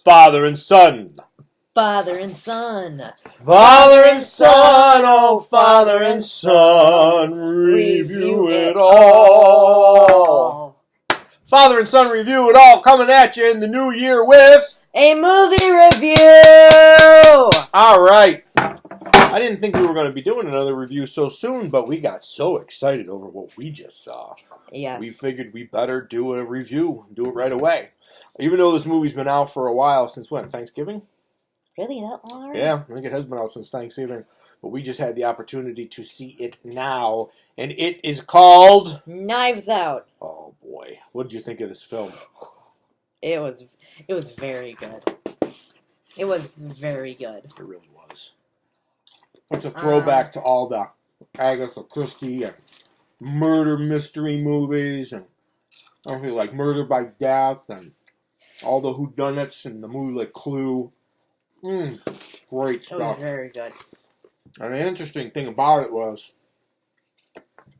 Father and son. Father and son. Father and son, oh Father and son, review it all. Father and son review it all, coming at you in the new year with a movie review. All right. I didn't think we were going to be doing another review so soon, but we got so excited over what we just saw. Yes. We figured we better do a review and do it right away. Even though this movie's been out for a while, since when? Thanksgiving? Really, that long already? Yeah, I think it has been out since Thanksgiving. But we just had the opportunity to see it now. And it is called Knives Out. Oh, boy. What did you think of this film? It was very good. It was very good. It really was. It's a throwback to all the Agatha Christie and murder mystery movies. And I don't feel like Murder by Death and all the whodunits and the movie like Clue. Great stuff. It was very good. And the interesting thing about it was,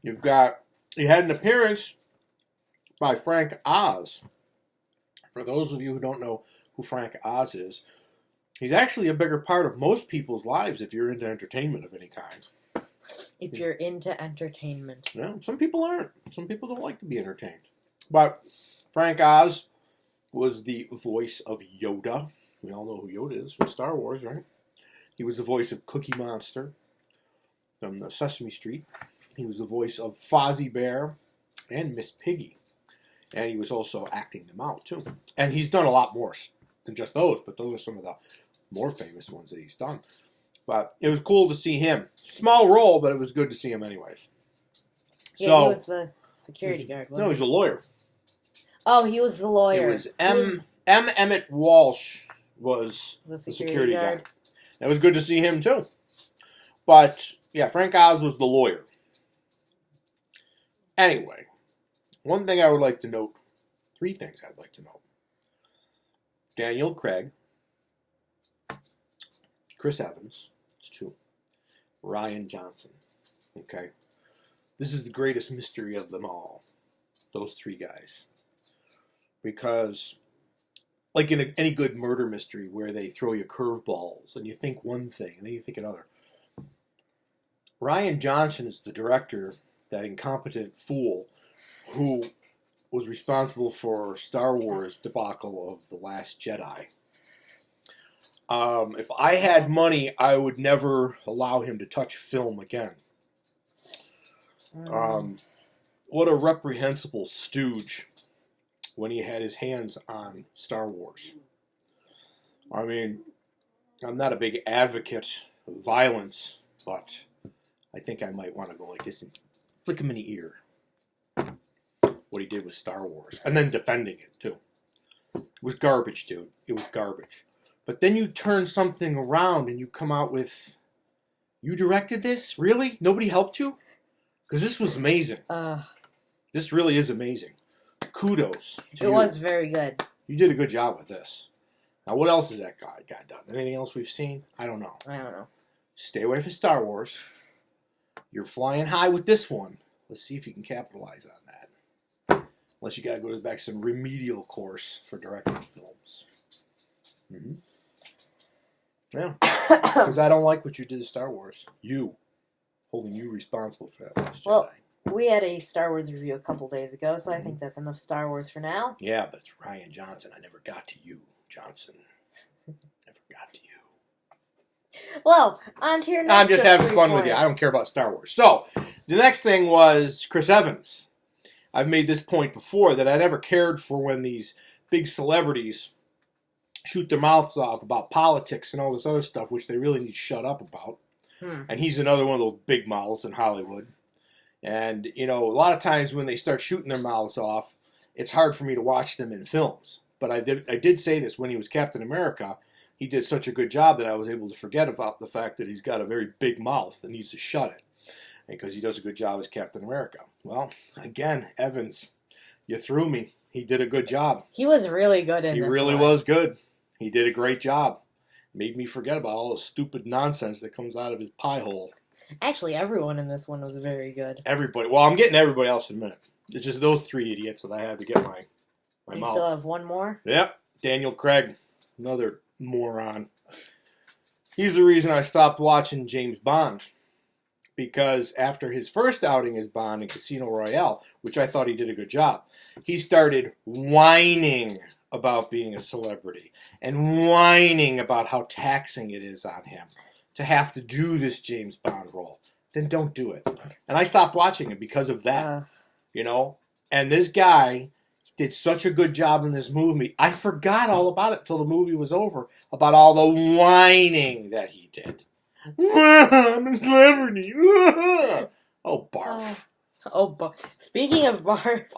you had an appearance by Frank Oz. For those of you who don't know who Frank Oz is, he's actually a bigger part of most people's lives if you're into entertainment of any kind. If you're into entertainment. Yeah, some people aren't. Some people don't like to be entertained. But Frank Oz was the voice of Yoda. We all know who Yoda is from Star Wars, right? He was the voice of Cookie Monster from Sesame Street. He was the voice of Fozzie Bear and Miss Piggy. And he was also acting them out, too. And he's done a lot more than just those, but those are some of the more famous ones that he's done. But it was cool to see him. Small role, but it was good to see him anyways. Yeah, so, he was the security guard, wasn't No, he's a lawyer. Oh, he was the lawyer. It was M. Emmett Walsh was the security guard. It was good to see him, too. But, yeah, Frank Oz was the lawyer. Anyway, one thing I would like to note, 3 things I'd like to note. Daniel Craig, Chris Evans, it's 2, Rian Johnson, okay? This is the greatest mystery of them all, those 3 guys. Because, like in any good murder mystery where they throw you curveballs and you think one thing and then you think another, Rian Johnson is the director, that incompetent fool who was responsible for Star Wars debacle of The Last Jedi. If I had money, I would never allow him to touch film again. What a reprehensible stooge when he had his hands on Star Wars. I mean, I'm not a big advocate of violence, but I think I might want to go like this and flick him in the ear. What he did with Star Wars. And then defending it, too. It was garbage, dude. It was garbage. But then you turn something around and you come out with, you directed this? Really? Nobody helped you? Because this was amazing. This really is amazing. Kudos to you. It was very good. You did a good job with this. Now, what else has that guy got done? Anything else we've seen? I don't know. Stay away from Star Wars. You're flying high with this one. Let's see if you can capitalize on that. Unless you got to go back to some remedial course for directing films. Yeah. Because I don't like what you did to Star Wars. Holding you responsible for that Last Jedi. We had a Star Wars review a couple days ago, so I think that's enough Star Wars for now. Yeah, but it's Rian Johnson. I never got to you, Johnson. Never got to you. Well, on to your next. I'm just having fun with you. I don't care about Star Wars. So, the next thing was Chris Evans. I've made this point before that I never cared for when these big celebrities shoot their mouths off about politics and all this other stuff, which they really need to shut up about. And he's another one of those big mouths in Hollywood. And, a lot of times when they start shooting their mouths off, it's hard for me to watch them in films. But I did say this when he was Captain America. He did such a good job that I was able to forget about the fact that he's got a very big mouth and needs to shut it. Because he does a good job as Captain America. Well, again, Evans, you threw me. He did a good job. He was really good in this. He really was good. He did a great job. Made me forget about all the stupid nonsense that comes out of his pie hole. Actually, everyone in this one was very good. Everybody. Well, I'm getting everybody else in a minute. It's just those 3 idiots that I had to get my You mouth. still have one more? Yep. Daniel Craig. Another moron. He's the reason I stopped watching James Bond. Because after his first outing as Bond in Casino Royale, which I thought he did a good job, he started whining about being a celebrity and whining about how taxing it is on him to have to do this James Bond role. Then don't do it. And I stopped watching it because of that, you know. And this guy did such a good job in this movie. I forgot all about it till the movie was over, about all the whining that he did. I'm a celebrity. Oh, barf. Speaking of barf.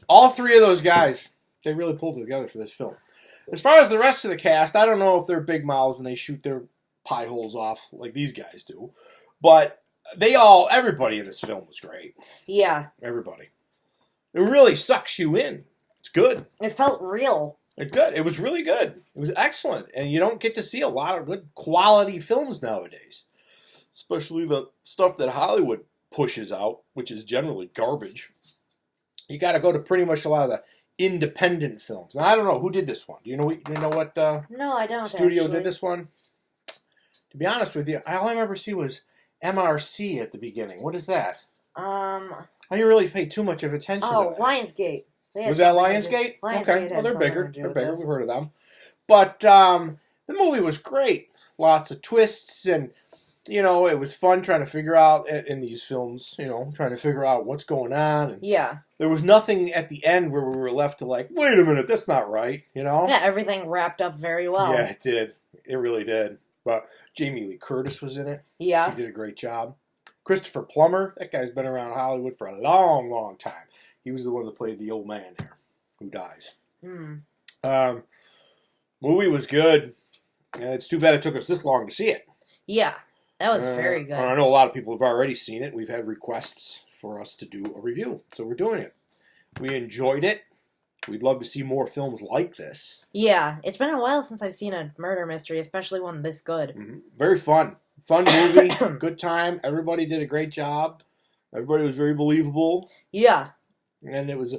All three of those guys, they really pulled it together for this film. As far as the rest of the cast, I don't know if they're big mouths and they shoot their pie holes off like these guys do. But everybody in this film was great. Yeah. Everybody. It really sucks you in. It's good. It felt real. It's good. It was really good. It was excellent. And you don't get to see a lot of good quality films nowadays. Especially the stuff that Hollywood pushes out, which is generally garbage. You got to go to pretty much a lot of the independent films. Now, I don't know who did this one. Do you know what No, I don't. Studio did this one? To be honest with you, all I remember see was MRC at the beginning. What is that? I didn't really pay too much of attention to that. Lionsgate. Was that Lionsgate? Okay, well, they're bigger. They're bigger. We've heard of them. But the movie was great. Lots of twists, and, you know, it was fun trying to figure out, in these films, you know, trying to figure out what's going on. And yeah. There was nothing at the end where we were left to like, wait a minute, that's not right, you know? Yeah, everything wrapped up very well. Yeah, it did. It really did. But Jamie Lee Curtis was in it. Yeah. She did a great job. Christopher Plummer, that guy's been around Hollywood for a long, long time. He was the one that played the old man there, who dies. Movie was good, and it's too bad it took us this long to see it. Yeah, that was very good. I know a lot of people have already seen it. We've had requests for us to do a review, so we're doing it. We enjoyed it. We'd love to see more films like this. Yeah, it's been a while since I've seen a murder mystery, especially one this good. Mm-hmm. Very fun. Fun movie. Good time. Everybody did a great job. Everybody was very believable. Yeah. And it was...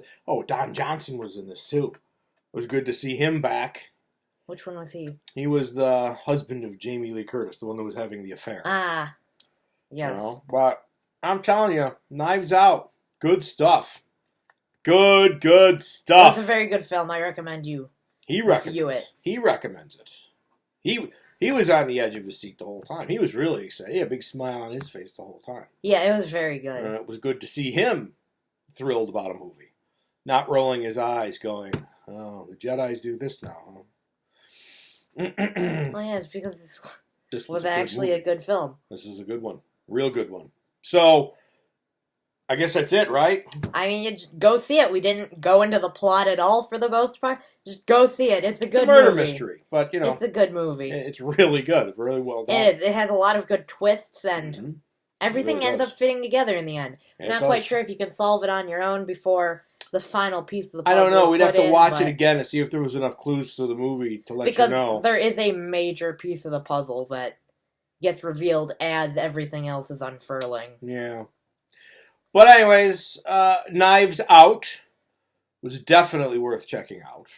Don Johnson was in this, too. It was good to see him back. Which one was he? He was the husband of Jamie Lee Curtis, the one that was having the affair. Ah. Yes. You know? But I'm telling you, Knives Out. Good stuff. Good stuff. It's a very good film. I recommend you review it. He recommends it. He was on the edge of his seat the whole time. He was really excited. He had a big smile on his face the whole time. Yeah, it was very good. And it was good to see him thrilled about a movie. Not rolling his eyes going, oh, the Jedis do this now, huh? Well, yeah, it's because this was actually a good film. This is a good one. Real good one. So, I guess that's it, right? I mean, you just go see it. We didn't go into the plot at all for the most part. Just go see it. It's a good movie. It's a murder mystery, but, you know. It's a good movie. It's really good. It's really well done. It is. It has a lot of good twists, and everything ends up fitting together in the end. I'm not quite sure if you can solve it on your own before the final piece of the puzzle. I don't know. We'd have to watch it again to see if there was enough clues to the movie to let you know. Because there is a major piece of the puzzle that gets revealed as everything else is unfurling. Yeah. But anyways, Knives Out was definitely worth checking out.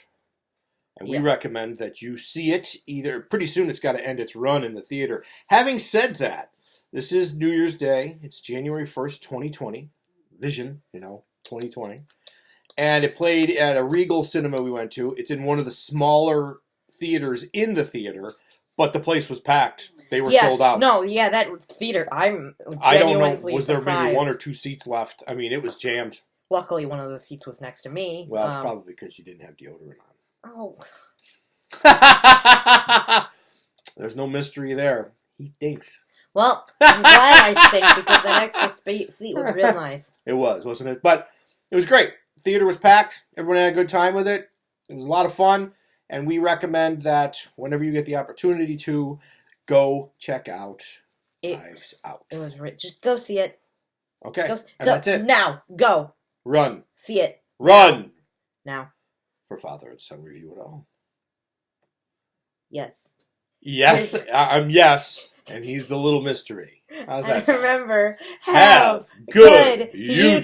And we recommend that you see it either... Pretty soon it's got to end its run in the theater. Having said that, this is New Year's Day. It's January 1st, 2020. Vision, 2020. And it played at a Regal cinema we went to. It's in one of the smaller theaters in the theater, but the place was packed. They were sold out. No, that theater, I don't know, was there maybe one or two seats left? I mean, it was jammed. Luckily, one of the seats was next to me. Well, it's probably because you didn't have deodorant on. Oh. There's no mystery there. He stinks. Well, I'm glad I stink because that extra seat was real nice. It was, wasn't it? But it was great. The theater was packed. Everyone had a good time with it. It was a lot of fun. And we recommend that whenever you get the opportunity to, go check out Knives Out. It was just go see it. Okay. And that's it. Now, go. Run. See it. Run. Now. For Father and Son Review It All. Yes. Yes. I'm yes. And he's the little mystery. How's that sound? Remember, have good YouTube.